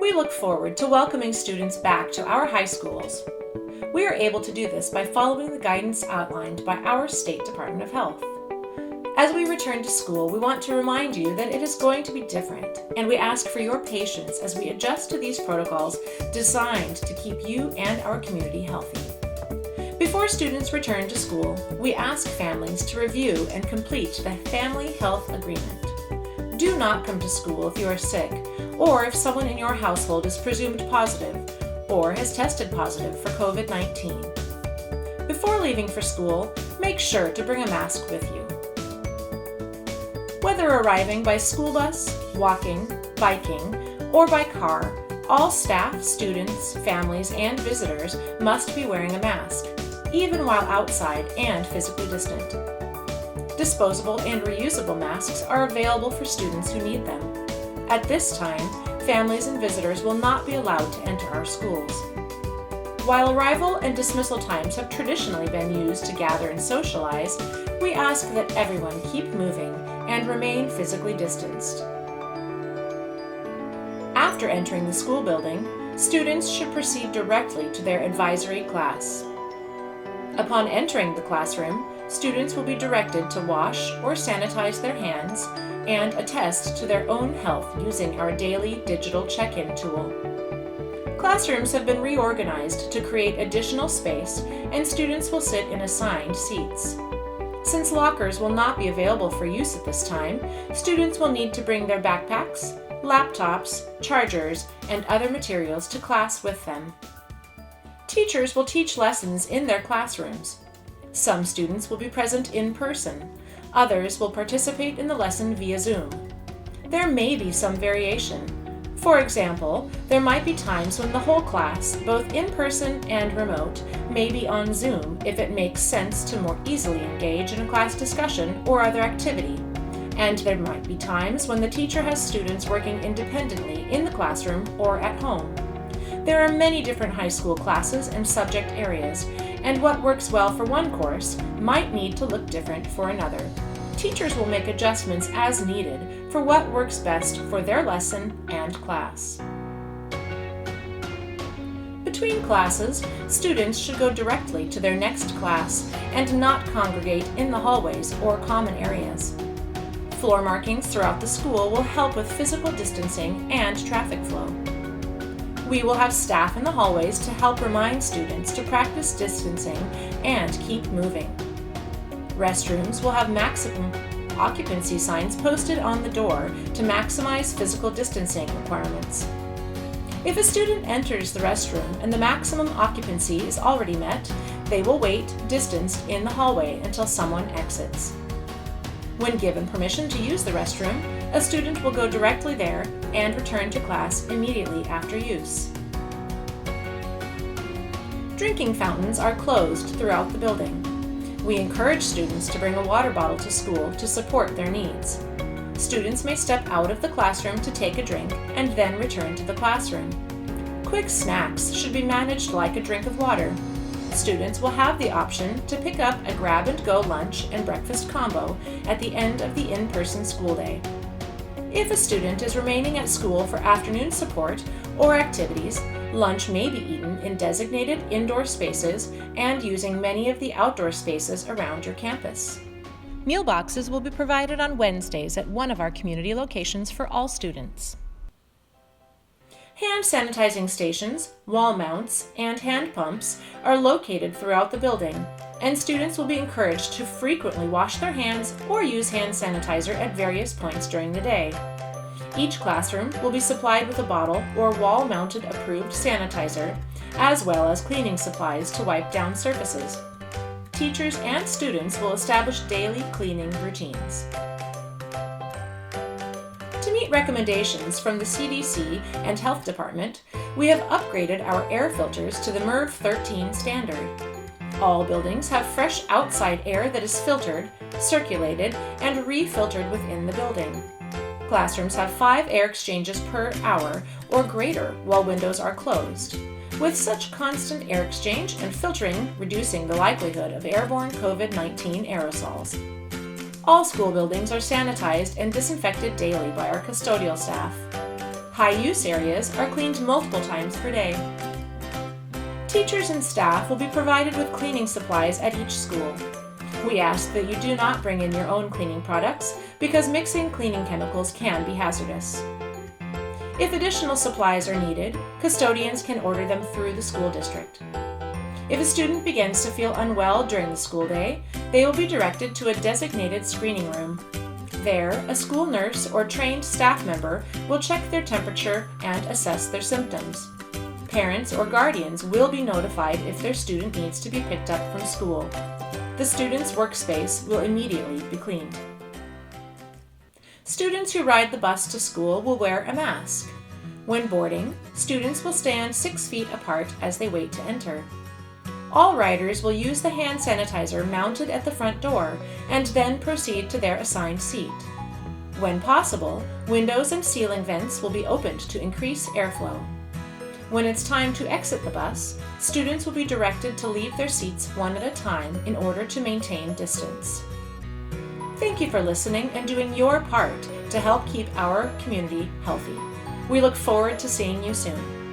We look forward to welcoming students back to our high schools. We are able to do this by following the guidance outlined by our State Department of Health. As we return to school, we want to remind you that it is going to be different, and we ask for your patience as we adjust to these protocols designed to keep you and our community healthy. Before students return to school, we ask families to review and complete the Family Health Agreement. Do not come to school if you are sick, or if someone in your household is presumed positive or has tested positive for COVID-19. Before leaving for school, make sure to bring a mask with you. Whether arriving by school bus, walking, biking, or by car, all staff, students, families, and visitors must be wearing a mask, even while outside and physically distant. Disposable and reusable masks are available for students who need them. At this time, families and visitors will not be allowed to enter our schools. While arrival and dismissal times have traditionally been used to gather and socialize, we ask that everyone keep moving and remain physically distanced. After entering the school building, students should proceed directly to their advisory class. Upon entering the classroom, students will be directed to wash or sanitize their hands and attest to their own health using our daily digital check-in tool. Classrooms have been reorganized to create additional space, and students will sit in assigned seats. Since lockers will not be available for use at this time, students will need to bring their backpacks, laptops, chargers, and other materials to class with them. Teachers will teach lessons in their classrooms. Some students will be present in person. Others will participate in the lesson via Zoom. There may be some variation. For example, there might be times when the whole class, both in person and remote, may be on Zoom if it makes sense to more easily engage in a class discussion or other activity. And there might be times when the teacher has students working independently in the classroom or at home. There are many different high school classes and subject areas, and what works well for one course might need to look different for another. Teachers will make adjustments as needed for what works best for their lesson and class. Between classes, students should go directly to their next class and not congregate in the hallways or common areas. Floor markings throughout the school will help with physical distancing and traffic flow. We will have staff in the hallways to help remind students to practice distancing and keep moving. Restrooms will have maximum occupancy signs posted on the door to maximize physical distancing requirements. If a student enters the restroom and the maximum occupancy is already met, they will wait distanced in the hallway until someone exits. When given permission to use the restroom, a student will go directly there and return to class immediately after use. Drinking fountains are closed throughout the building. We encourage students to bring a water bottle to school to support their needs. Students may step out of the classroom to take a drink and then return to the classroom. Quick snacks should be managed like a drink of water. Students will have the option to pick up a grab-and-go lunch and breakfast combo at the end of the in-person school day. If a student is remaining at school for afternoon support or activities, lunch may be eaten in designated indoor spaces and using many of the outdoor spaces around your campus. Meal boxes will be provided on Wednesdays at one of our community locations for all students. Hand sanitizing stations, wall mounts, and hand pumps are located throughout the building, and students will be encouraged to frequently wash their hands or use hand sanitizer at various points during the day. Each classroom will be supplied with a bottle or wall-mounted approved sanitizer, as well as cleaning supplies to wipe down surfaces. Teachers and students will establish daily cleaning routines. To meet recommendations from the CDC and Health Department, we have upgraded our air filters to the MERV 13 standard. All buildings have fresh outside air that is filtered, circulated, and refiltered within the building. Classrooms have 5 air exchanges per hour or greater while windows are closed, with such constant air exchange and filtering reducing the likelihood of airborne COVID-19 aerosols. All school buildings are sanitized and disinfected daily by our custodial staff. High-use areas are cleaned multiple times per day. Teachers and staff will be provided with cleaning supplies at each school. We ask that you do not bring in your own cleaning products because mixing cleaning chemicals can be hazardous. If additional supplies are needed, custodians can order them through the school district. If a student begins to feel unwell during the school day, they will be directed to a designated screening room. There, a school nurse or trained staff member will check their temperature and assess their symptoms. Parents or guardians will be notified if their student needs to be picked up from school. The student's workspace will immediately be cleaned. Students who ride the bus to school will wear a mask. When boarding, students will stand 6 feet apart as they wait to enter. All riders will use the hand sanitizer mounted at the front door and then proceed to their assigned seat. When possible, windows and ceiling vents will be opened to increase airflow. When it's time to exit the bus, students will be directed to leave their seats one at a time in order to maintain distance. Thank you for listening and doing your part to help keep our community healthy. We look forward to seeing you soon.